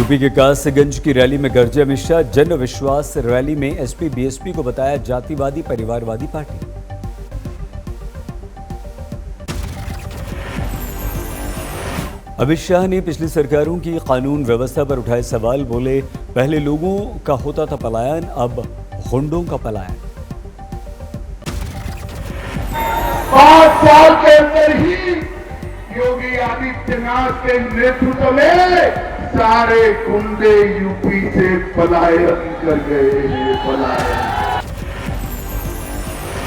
UP के कासगंज की rally में गरजे अमित शाह। जन विश्वास रैली में एसपी बीएसपी को बताया जातिवादी परिवारवादी पार्टी। अमित शाह ने पिछली सरकारों की कानून व्यवस्था पर उठाए सवाल। बोले, पहले लोगों का होता था पलायन, अब गुंडों का पलायन। 5 साल के अंदर ही योगी आदित्यनाथ के नेतृत्व में सारे गुंडे यूपी से पलायन कर गए हैं। पलायन।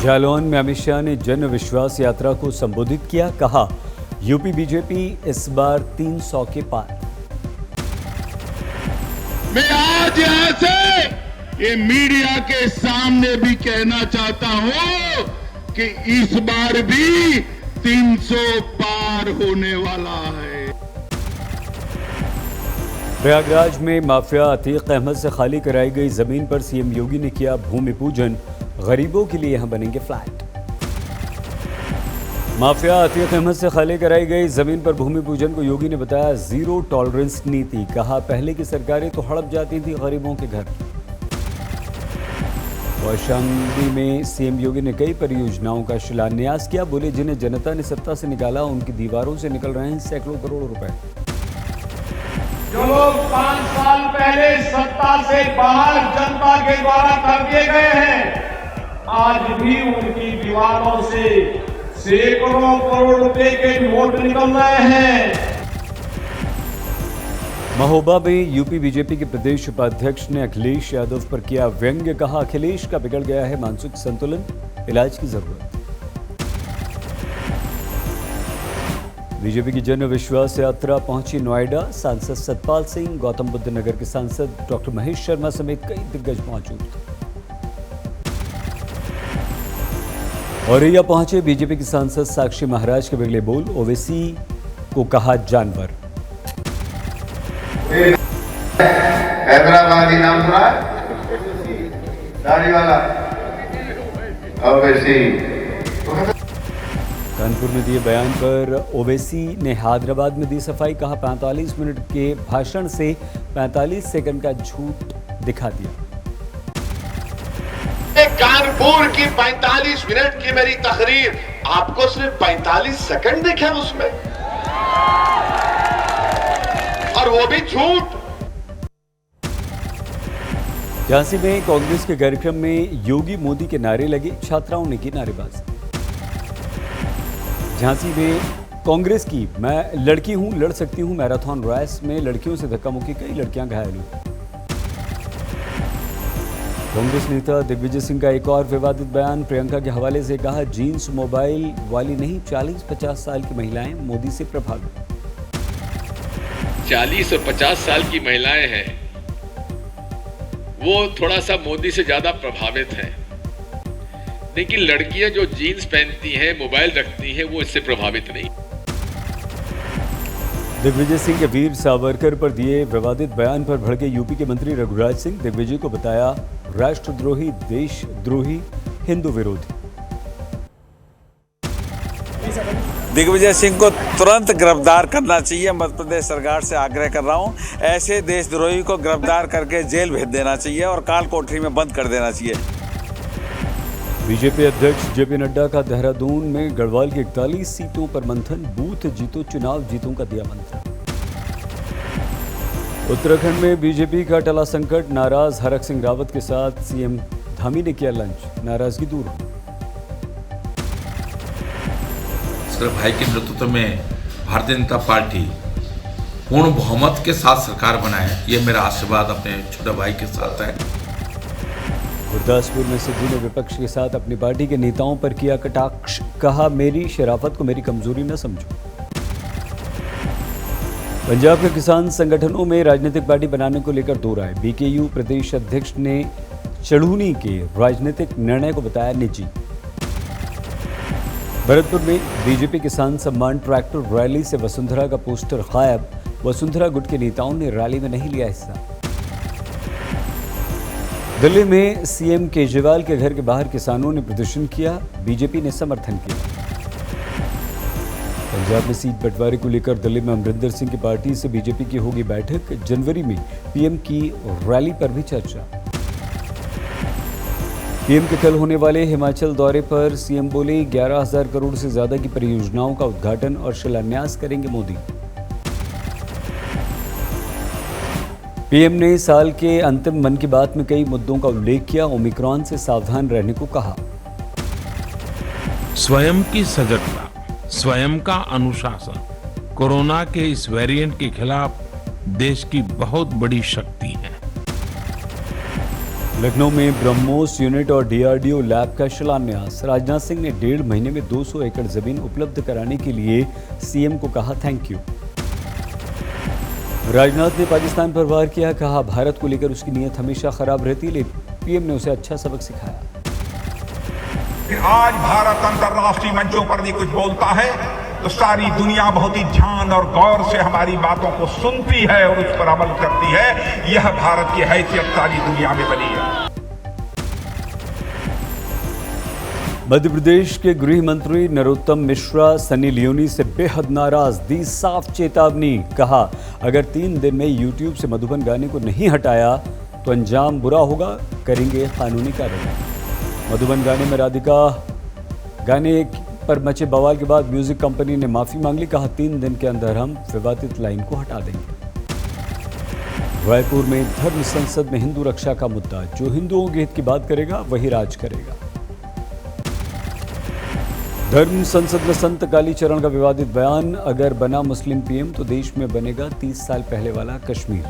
जालौन में अमित शाह ने जन विश्वास यात्रा को संबोधित किया। कहा, यूपी बीजेपी इस बार 300 के पार। मैं आज यहां से ये मीडिया के सामने भी कहना चाहता हूं कि इस बार भी 300 पार होने वाला है। प्रयागराज में माफिया अतीक अहमद से खाली कराई गई जमीन पर सीएम योगी ने किया भूमि पूजन। गरीबों के लिए यहां बनेंगे फ्लैट। माफिया अतीक अहमद से खाली कराई गई जमीन पर भूमि पूजन को योगी ने बताया जीरो टॉलरेंस नीति। कहा, पहले की सरकारें तो हड़प जाती थी गरीबों के घर। कौशाम्बी में सीएम योगी ने कई परियोजनाओं का शिलान्यास किया। बोले, जिन्हें जनता ने सत्ता से निकाला उनकी दीवारों से निकल रहे हैं सैकड़ों करोड़ रुपए। जो लोग 5 साल पहले सत्ता से बाहर जनता के द्वारा कर दिए गए हैं, आज भी उनकी दीवारों से सैकड़ों करोड़ रुपए के नोट निकल रहे हैं। महोबा में यूपी बीजेपी के प्रदेश उपाध्यक्ष ने अखिलेश यादव पर किया व्यंग्य। कहा, अखिलेश का बिगड़ गया है मानसिक संतुलन, इलाज की जरूरत। बीजेपी की जन विश्वास यात्रा पहुंची नोएडा। सांसद सतपाल सिंह, गौतम बुद्ध नगर के सांसद डॉक्टर महेश शर्मा समेत कई दिग्गज मौजूद। औरैया पहुंचे बीजेपी की सांसद साक्षी महाराज के बिगड़े बोल। ओवैसी को कहा जानवर। हैदराबादी नाम सुना, दाढ़ी वाला ओवैसी। कानपुर में दिए बयान पर ओवैसी ने हैदराबाद में दी सफाई। कहा, 45 मिनट के भाषण से 45 सेकंड का झूठ दिखा दिया। कानपुर की 45 मिनट की मेरी तकरीर आपको सिर्फ 45 सेकंड दिखे उसमें, और वो भी झूठ। झांसी में कांग्रेस के कार्यक्रम में योगी मोदी के नारे लगे। छात्राओं ने की नारेबाजी। झांसी में कांग्रेस की मैं लड़की हूं, लड़ सकती हूं मैराथन रेस में लड़कियों से धक्का मुक्की, कई लड़कियां घायल हुई। कांग्रेस नेता दिग्विजय सिंह का एक और विवादित बयान। प्रियंका के हवाले से कहा, जीन्स मोबाइल वाली नहीं, 40-50 साल की महिलाएं मोदी से प्रभावित। 40 और 50 साल की महिलाएं हैं, वो थोड़ा सा मोदी से ज्यादा प्रभावित हैं, लेकिन लड़कियां जो जीन्स पहनती हैं, मोबाइल रखती हैं, वो इससे प्रभावित नहीं। दिग्विजय सिंह के वीर सावरकर पर दिए विवादित बयान पर भड़के यूपी के मंत्री रघुराज सिंह। दिग्विजय को बताया राष्ट्रद्रोही, देशद्रोही, हिंदू विरोधी। दिग्विजय सिंह को तुरंत गिरफ्तार करना चाहिए। मध्य प्रदेश सरकार से आग्रह कर रहा हूं, ऐसे देशद्रोही को गिरफ्तार करके जेल भेज देना चाहिए और काल कोठरी में बंद कर देना चाहिए। बीजेपी अध्यक्ष जेपी नड्डा का देहरादून में गढ़वाल की 41 सीटों पर मंथन। बूथ जीतो चुनाव जीतों का दिया मंत्र। उत्तराखंड में बीजेपी का टला संकट। नाराज हरक सिंह रावत के साथ सीएम धामी ने किया लंच, नाराजगी दूर। भाई के नेतृत्व में भारतीय जनता पार्टी पूर्ण बहुमत के साथ सरकार बनाए, ये मेरा आशीर्वाद अपने छोटे भाई के साथ है। गुरदासपुर में सिद्धू ने विपक्ष के साथ अपनी पार्टी के नेताओं पर किया कटाक्ष। कहा, मेरी शराफत को मेरी कमजोरी न समझो। पंजाब के किसान संगठनों में राजनीतिक पार्टी बनाने को लेकर दो राय। बीकेयू प्रदेश अध्यक्ष ने चढ़ूनी के राजनीतिक निर्णय को बताया निजी। भरतपुर में बीजेपी किसान सम्मान ट्रैक्टर रैली से वसुंधरा का पोस्टर गायब। वसुंधरा गुट के नेताओं ने रैली में नहीं लिया हिस्सा। दिल्ली में सीएम केजरीवाल के घर के बाहर किसानों ने प्रदर्शन किया। बीजेपी ने समर्थन किया। पंजाब में सीट बंटवारे को लेकर दिल्ली में अमरिंदर सिंह की पार्टी से बीजेपी की होगी बैठक। जनवरी में पीएम की रैली पर भी चर्चा। पीएम के कल होने वाले हिमाचल दौरे पर सीएम बोले 11,000 करोड़ से ज्यादा की परियोजनाओं का उद्घाटन और शिलान्यास करेंगे मोदी। पीएम ने साल के अंतिम मन की बात में कई मुद्दों का उल्लेख किया। ओमिक्रॉन से सावधान रहने को कहा। स्वयं की सजगता, स्वयं का अनुशासन कोरोना के इस वेरिएंट के खिलाफ देश की बहुत बड़ी शक्ति है। लखनऊ में ब्रह्मोस यूनिट और डीआरडीओ लैब का शिलान्यास। राजनाथ सिंह ने 1.5 महीने में 200 एकड़ जमीन उपलब्ध कराने के लिए सीएम को कहा थैंक यू। राजनाथ ने पाकिस्तान पर वार किया, कहा भारत को लेकर उसकी नीयत हमेशा खराब रहती है, लेकिन पीएम ने उसे अच्छा सबक सिखाया। आज भारत अंतर्राष्ट्रीय मंचों पर भी कुछ बोलता है तो सारी दुनिया बहुत ही ध्यान और गौर से हमारी बातों को सुनती है और उस पर अमल करती है। यह भारत की हैसियत सारी दुनिया में बनी है। मध्य प्रदेश के गृह मंत्री नरोत्तम मिश्रा सनी लियोनी से बेहद नाराज, दी साफ चेतावनी। कहा अगर 3 दिन में यूट्यूब से मधुबन गाने को नहीं हटाया तो अंजाम बुरा होगा, करेंगे कानूनी कार्रवाई। मधुबन गाने में राधिका गाने पर मचे बवाल के बाद म्यूजिक कंपनी ने माफी मांग ली। कहा 3 दिन के अंदर हम विवादित लाइन को हटा देंगे। रायपुर में धर्म संसद में हिंदू रक्षा का मुद्दा, जो हिंदुओं के हित की बात करेगा वही राज करेगा। धर्म संसद में संत कालीचरण का विवादित बयान, अगर बना मुस्लिम पीएम तो देश में बनेगा 30 साल पहले वाला कश्मीर।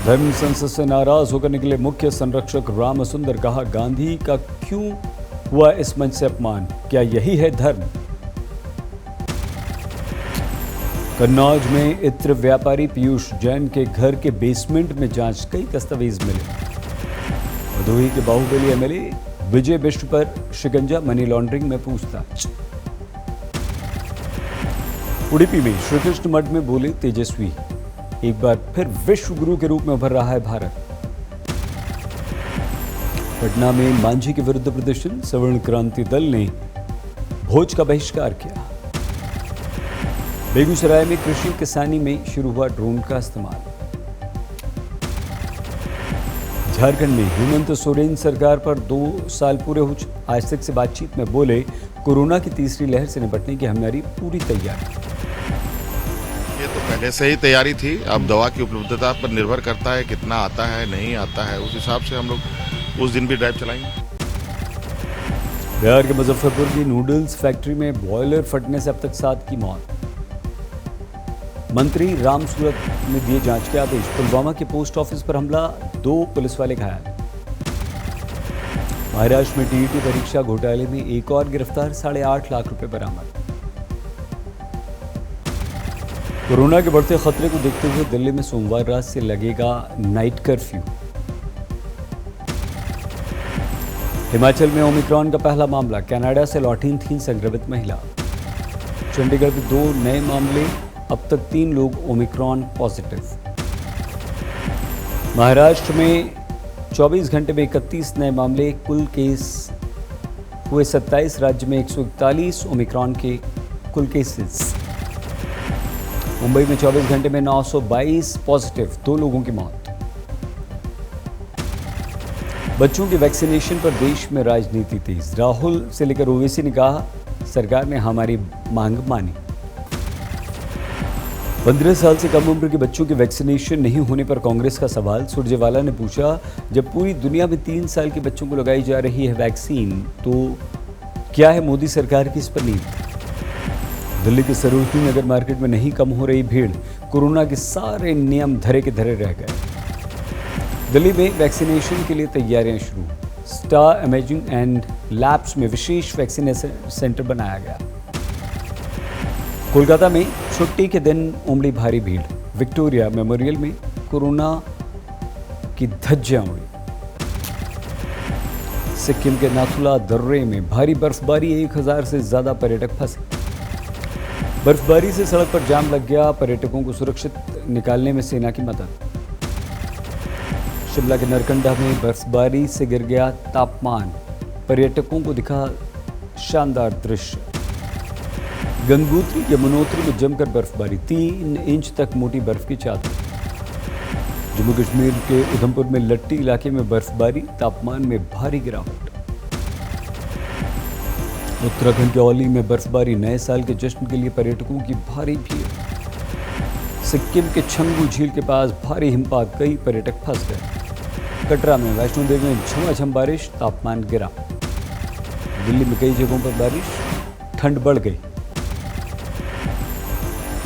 धर्म संसद से नाराज होकर निकले मुख्य संरक्षक राम सुंदर। कहा गांधी का क्यों हुआ इस मंच से अपमान, क्या यही है धर्म? कन्नौज में इत्र व्यापारी पीयूष जैन के घर के बेसमेंट में जांच, कई दस्तावेज मिले। भदोही के बाहुबली एमएलए विजय बिष्ट पर शिकंजा, मनी लॉन्ड्रिंग में पूछताछ। उडुपी में श्रीकृष्ण मठ में बोले तेजस्वी, एक बार फिर विश्व गुरु के रूप में उभर रहा है भारत। पटना में मांझी के विरुद्ध प्रदर्शन, सवर्ण क्रांति दल ने भोज का बहिष्कार किया। बेगूसराय में कृषि किसानी में शुरू हुआ ड्रोन का इस्तेमाल। झारखंड में हेमंत सोरेन सरकार पर 2 साल पूरे हो चुके। आज तक से बातचीत में बोले कोरोना की तीसरी लहर से निपटने की हमारी पूरी तैयारी। ये तो पहले से ही तैयारी थी, अब दवा की उपलब्धता पर निर्भर करता है, कितना आता है नहीं आता है, उस हिसाब से हम लोग उस दिन भी ड्राइव चलाएंगे। बिहार के मुजफ्फरपुर की नूडल्स फैक्ट्री में बॉयलर फटने से अब तक 7 की मौत। मंत्री राम सूरत ने दिए जांच के आदेश। पुलवामा के पोस्ट ऑफिस पर हमला, 2 पुलिस वाले घायल। महाराष्ट्र में टीईटी परीक्षा घोटाले में एक और गिरफ्तार, 8.5 लाख रुपए बरामद। कोरोना के बढ़ते खतरे को देखते हुए दिल्ली में सोमवार रात से लगेगा नाइट कर्फ्यू। हिमाचल में ओमिक्रॉन का पहला मामला, कनाडा से लौटी थी संक्रमित महिला। चंडीगढ़ में 2 नए मामले, अब तक 3 लोग ओमिक्रॉन पॉजिटिव। महाराष्ट्र में 24 घंटे में 31 नए मामले, कुल केस हुए 27। राज्य में 141 ओमिक्रॉन के कुल केसेस। मुंबई में 24 घंटे में 922 पॉजिटिव, 2 लोगों की मौत। बच्चों के वैक्सीनेशन पर देश में राजनीति तेज। राहुल से लेकर ओवैसी ने कहा सरकार ने हमारी मांग मानी। 15 साल से कम उम्र के बच्चों के वैक्सीनेशन नहीं होने पर कांग्रेस का सवाल। सुरजेवाला ने पूछा जब पूरी दुनिया में 3 साल के बच्चों को लगाई जा रही है वैक्सीन तो क्या है मोदी सरकार की इस पर नीति? दिल्ली के सरोजनी नगर मार्केट में नहीं कम हो रही भीड़, कोरोना के सारे नियम धरे के धरे रह गए। दिल्ली में वैक्सीनेशन के लिए तैयारियां शुरू। स्टार इमेजिंग एंड लैब्स में विशेष वैक्सीनेशन सेंटर बनाया गया। कोलकाता में छुट्टी के दिन उमड़ी भारी भीड़। विक्टोरिया मेमोरियल में कोरोना की धज्जियां उड़ी। सिक्किम के नाथुला दर्रे में भारी बर्फबारी, 1000 से ज्यादा पर्यटक फंसे। बर्फबारी से सड़क पर जाम लग गया, पर्यटकों को सुरक्षित निकालने में सेना की मदद। शिमला के नरकंडा में बर्फबारी से गिर गया तापमान, पर्यटकों को दिखा शानदार दृश्य। गंगोत्री यमुनोत्री में जमकर बर्फबारी, 3 इंच तक मोटी बर्फ की चादर। जम्मू कश्मीर के उधमपुर में लट्टी इलाके में बर्फबारी, तापमान में भारी गिरावट। उत्तराखंड के औली में बर्फबारी, नए साल के जश्न के लिए पर्यटकों की भारी भीड़। सिक्किम के छंगू झील के पास भारी हिमपात, कई पर्यटक फंस गए। कटरा में वैष्णो देवी में झमाझम बारिश, तापमान गिरा। दिल्ली में कई जगहों पर बारिश, ठंड बढ़ गई।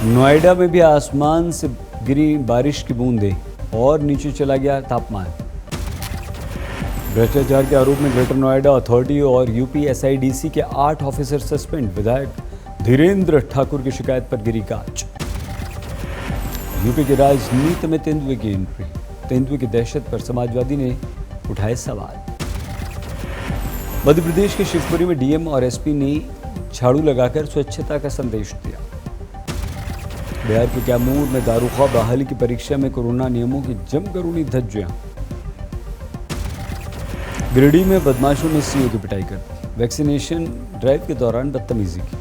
नोएडा में भी आसमान से गिरी बारिश की बूंदें और नीचे चला गया तापमान। भ्रष्टाचार के आरोप में ग्रेटर नोएडा अथॉरिटी और यूपी एसआईडीसी के 8 ऑफिसर सस्पेंड, विधायक धीरेन्द्र ठाकुर की शिकायत पर गिरी गाज। यूपी की राजनीति में तेंदुए की एंट्री, तेंदुए की दहशत पर समाजवादी ने उठाए सवाल। मध्य प्रदेश के शिवपुरी में डीएम और एसपी ने झाड़ू लगाकर स्वच्छता का संदेश दिया। बिहार के कैमूर में दारुखा बहाली की परीक्षा में कोरोना नियमों की जमकर उड़ी धज्जियां। गिरिडीह में बदमाशों ने सीओ की पिटाई कर दी, वैक्सीनेशन ड्राइव के दौरान बदतमीजी की।